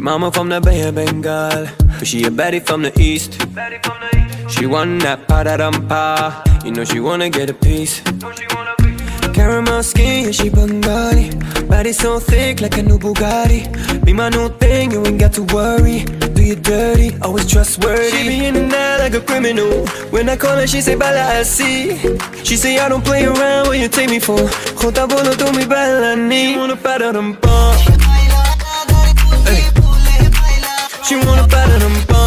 mama from the Bay of Bengal, but she a baddie from the east. She want that pa-da-dum-pa, you know she wanna get a piece. Caramel skin, yeah, she Bengali. Body so thick like a new Bugatti. Be my new thing, you ain't got to worry. Do you dirty, always trustworthy. She be in and out like a criminal. When I call her, she say bala I see. She say I don't play around, what you take me for? Jota bolo tu mi bella ni. She wanna pa-da-dum-pa. She wanna pa-da-dum-pa.